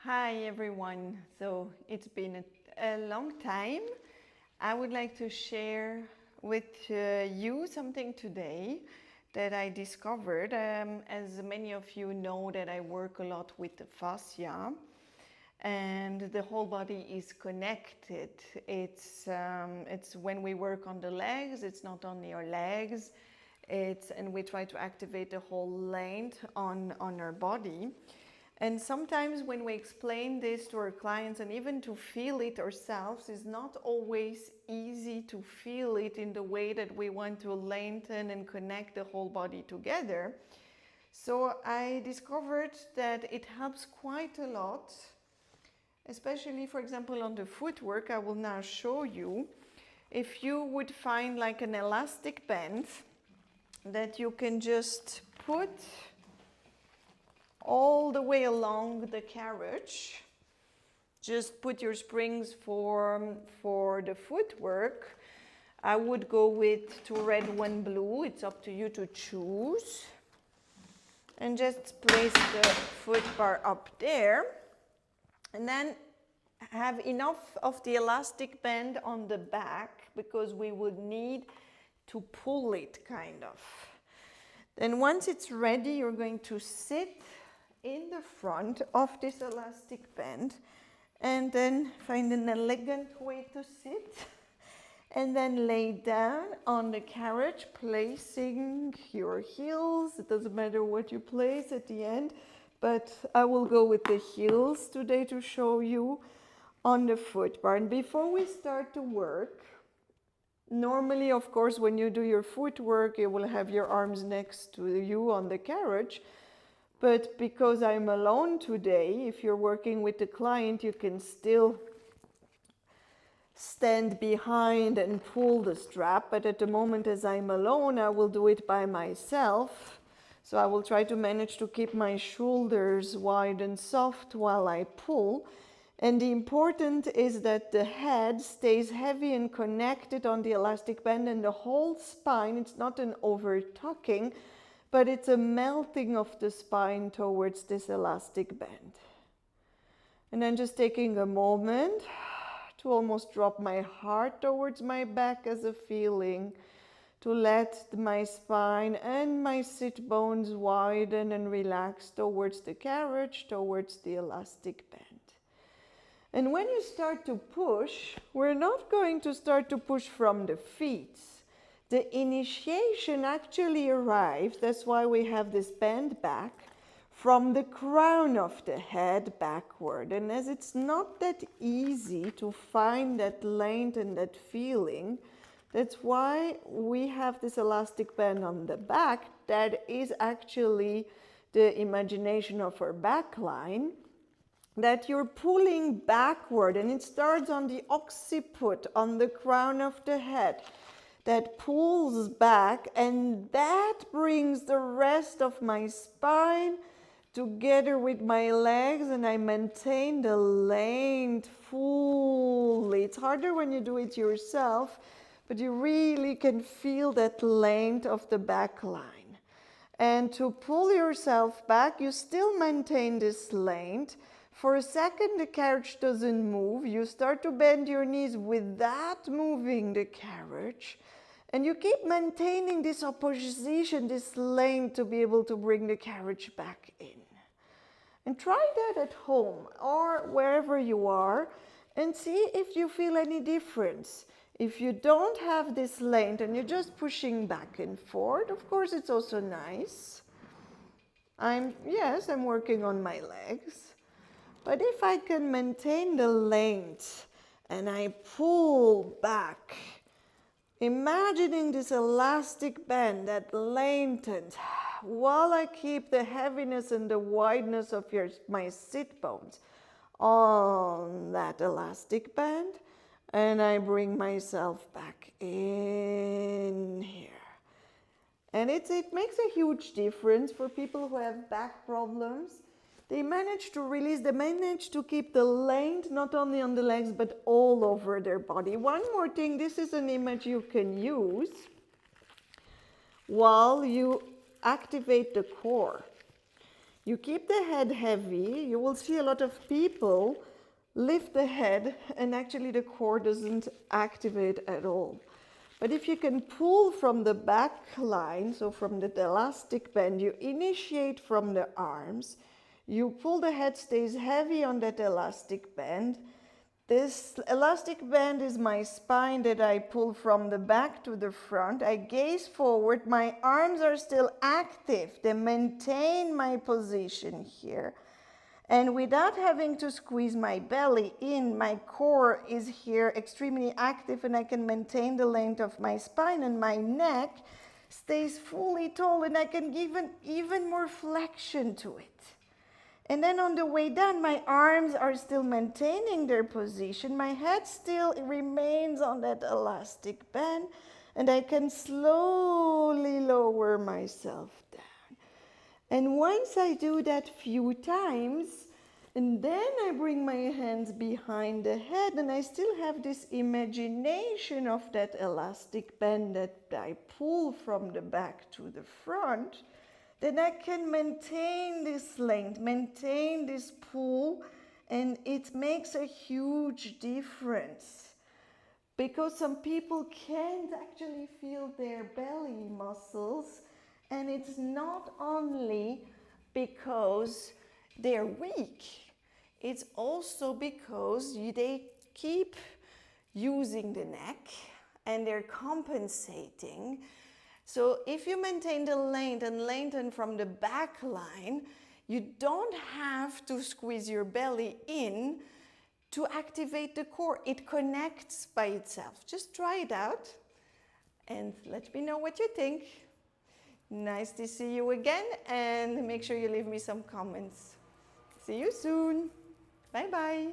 Hi everyone. So it's been a long time. I would like to share with you something today that I discovered. As many of you know, that I work a lot with the fascia, and the whole body is connected. It's when we work on the legs, it's not only our legs. And we try to activate the whole length on our body. And sometimes when we explain this to our clients and even to feel it ourselves, it's not always easy to feel it in the way that we want to lengthen and connect the whole body together. So I discovered that it helps quite a lot, especially, for example, on the footwork. I will now show you. If you would find like an elastic band that you can just put all the way along the carriage. Just put your springs for the footwork. I would go with 2 red, 1 blue. It's up to you to choose. And just place the foot bar up there. And then have enough of the elastic band on the back, because we would need to pull it kind of. Then once it's ready, you're going to sit in the front of this elastic band and then find an elegant way to sit, and then lay down on the carriage, placing your heels. It doesn't matter what you place at the end, but I will go with the heels today to show you on the foot bar. And before we start to work, normally, of course, when you do your footwork, you will have your arms next to you on the carriage. But because I'm alone today, if you're working with the client, you can still stand behind and pull the strap. But at the moment, as I'm alone, I will do it by myself. So I will try to manage to keep my shoulders wide and soft while I pull. And the important is that the head stays heavy and connected on the elastic band, and the whole spine, it's not an over-tucking, but it's a melting of the spine towards this elastic band. And then just taking a moment to almost drop my heart towards my back as a feeling, to let my spine and my sit bones widen and relax towards the carriage, towards the elastic band. And when you start to push, we're not going to start to push from the feet. The initiation actually arrives, that's why we have this band back, from the crown of the head backward. And as it's not that easy to find that length and that feeling, that's why we have this elastic band on the back. That is actually the imagination of our back line, that you're pulling backward, and it starts on the occiput, on the crown of the head, that pulls back, and that brings the rest of my spine together with my legs, and I maintain the length fully. It's harder when you do it yourself, but you really can feel that length of the back line. And to pull yourself back, you still maintain this length. For a second, the carriage doesn't move. You start to bend your knees without moving the carriage. And you keep maintaining this opposition, this length, to be able to bring the carriage back in. And try that at home or wherever you are and see if you feel any difference. If you don't have this length and you're just pushing back and forth, of course, it's also nice. I'm working on my legs. But if I can maintain the length and I pull back, imagining this elastic band that lengthens while I keep the heaviness and the wideness of my sit bones on that elastic band, and I bring myself back in here. And it makes a huge difference for people who have back problems. They manage to release, they manage to keep the length not only on the legs but all over their body. One more thing, this is an image you can use while you activate the core. You keep the head heavy. You will see a lot of people lift the head and actually the core doesn't activate at all. But if you can pull from the back line, so from the elastic band, you initiate from the arms, you pull, the head stays heavy on that elastic band. This elastic band is my spine that I pull from the back to the front. I gaze forward, my arms are still active. They maintain my position here. And without having to squeeze my belly in, my core is here extremely active and I can maintain the length of my spine and my neck stays fully tall and I can give even more flexion to it. And then on the way down, my arms are still maintaining their position. My head still remains on that elastic band and I can slowly lower myself down. And once I do that few times, and then I bring my hands behind the head and I still have this imagination of that elastic band that I pull from the back to the front, then I can maintain this length, maintain this pull, and it makes a huge difference. Because some people can't actually feel their belly muscles, and it's not only because they're weak, it's also because they keep using the neck and they're compensating. So if you maintain the length and lengthen from the back line, you don't have to squeeze your belly in to activate the core. It connects by itself. Just try it out and let me know what you think. Nice to see you again, and make sure you leave me some comments. See you soon. Bye bye.